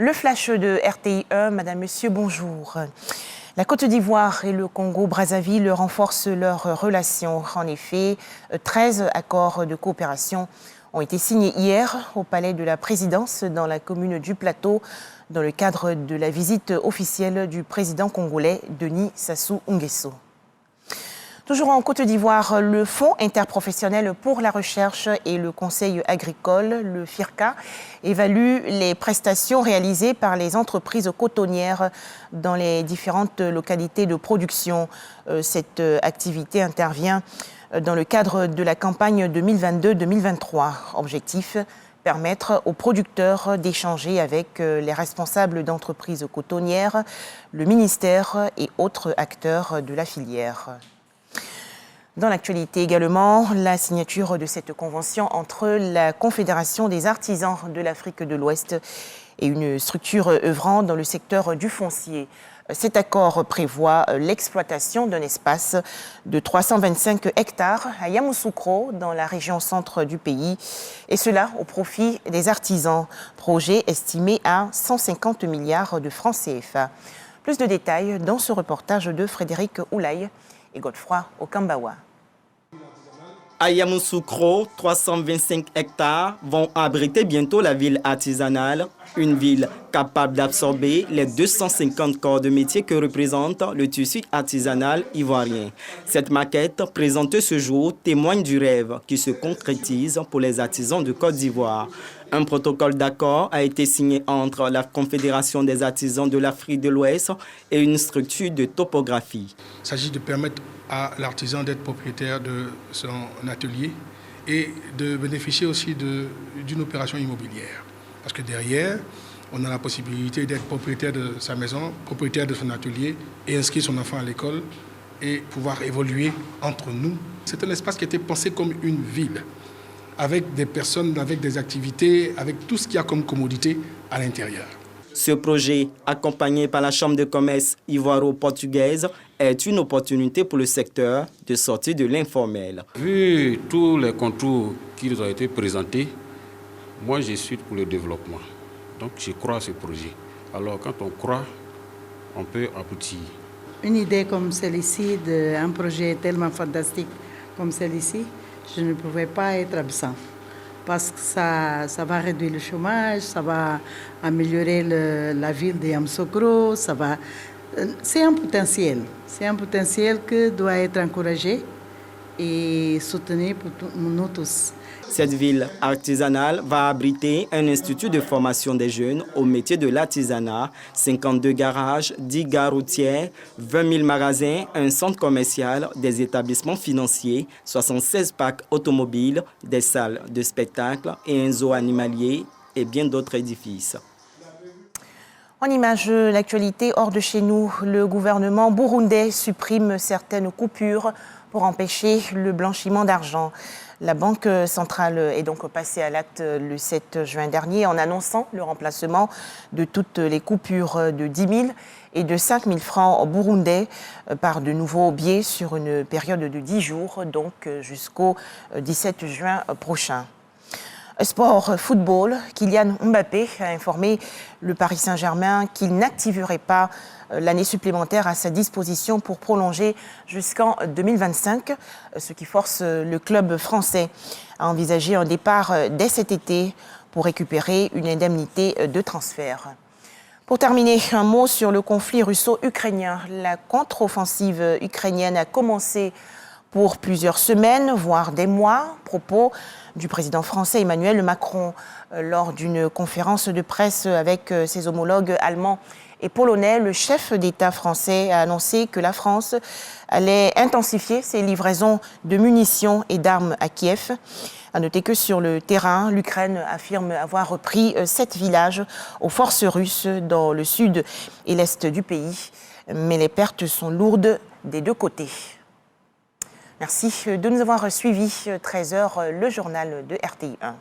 Le flash de RTI1, Madame, Monsieur, bonjour. La Côte d'Ivoire et le Congo-Brazzaville renforcent leurs relations. En effet, 13 accords de coopération ont été signés hier au Palais de la Présidence dans la commune du Plateau dans le cadre de la visite officielle du président congolais Denis Sassou Nguesso. Toujours en Côte d'Ivoire, le Fonds interprofessionnel pour la recherche et le conseil agricole, le FIRCA, évalue les prestations réalisées par les entreprises cotonnières dans les différentes localités de production. Cette activité intervient dans le cadre de la campagne 2022-2023. Objectif, permettre aux producteurs d'échanger avec les responsables d'entreprises cotonnières, le ministère et autres acteurs de la filière. Dans l'actualité également, la signature de cette convention entre la Confédération des artisans de l'Afrique de l'Ouest et une structure œuvrant dans le secteur du foncier. Cet accord prévoit l'exploitation d'un espace de 325 hectares à Yamoussoukro, dans la région centre du pays, et cela au profit des artisans. Projet estimé à 150 milliards de francs CFA. Plus de détails dans ce reportage de Frédéric Oulaye et Godefroy Okambawa. À Yamoussoukro, 325 hectares vont abriter bientôt la ville artisanale, une ville capable d'absorber les 250 corps de métier que représente le tissu artisanal ivoirien. Cette maquette présentée ce jour témoigne du rêve qui se concrétise pour les artisans de Côte d'Ivoire. Un protocole d'accord a été signé entre la Confédération des artisans de l'Afrique de l'Ouest et une structure de topographie. Il s'agit de permettre à l'artisan d'être propriétaire de son atelier et de bénéficier aussi d'une opération immobilière. Parce que derrière, on a la possibilité d'être propriétaire de sa maison, propriétaire de son atelier et inscrire son enfant à l'école et pouvoir évoluer entre nous. C'est un espace qui a été pensé comme une ville, avec des personnes, avec des activités, avec tout ce qu'il y a comme commodité à l'intérieur. Ce projet, accompagné par la Chambre de commerce ivoiro-portugaise, est une opportunité pour le secteur de sortir de l'informel. Vu tous les contours qui nous ont été présentés, moi je suis pour le développement. Donc je crois à ce projet. Alors quand on croit, on peut aboutir. Une idée comme celle-ci, un projet tellement fantastique comme celle-ci, je ne pouvais pas être absent. Parce que ça va réduire le chômage, ça va améliorer la ville de Yamoussoukro, c'est un potentiel. C'est un potentiel qui doit être encouragé et soutenu pour nous tous. Cette ville artisanale va abriter un institut de formation des jeunes au métier de l'artisanat, 52 garages, 10 gares routières, 20 000 magasins, un centre commercial, des établissements financiers, 76 parcs automobiles, des salles de spectacle et un zoo animalier et bien d'autres édifices. En image, l'actualité hors de chez nous, le gouvernement burundais supprime certaines coupures pour empêcher le blanchiment d'argent. La Banque centrale est donc passée à l'acte le 7 juin dernier en annonçant le remplacement de toutes les coupures de 10 000 et de 5 000 francs burundais par de nouveaux billets sur une période de 10 jours, donc jusqu'au 17 juin prochain. Sport, football, Kylian Mbappé a informé le Paris Saint-Germain qu'il n'activerait pas l'année supplémentaire à sa disposition pour prolonger jusqu'en 2025, ce qui force le club français à envisager un départ dès cet été pour récupérer une indemnité de transfert. Pour terminer, un mot sur le conflit russo-ukrainien. La contre-offensive ukrainienne a commencé pour plusieurs semaines, voire des mois, propos du président français Emmanuel Macron lors d'une conférence de presse avec ses homologues allemands et polonais. Le chef d'État français a annoncé que la France allait intensifier ses livraisons de munitions et d'armes à Kiev. À noter que sur le terrain, l'Ukraine affirme avoir repris 7 villages aux forces russes dans le sud et l'est du pays. Mais les pertes sont lourdes des deux côtés. Merci de nous avoir suivis. 13h, le journal de RTI1.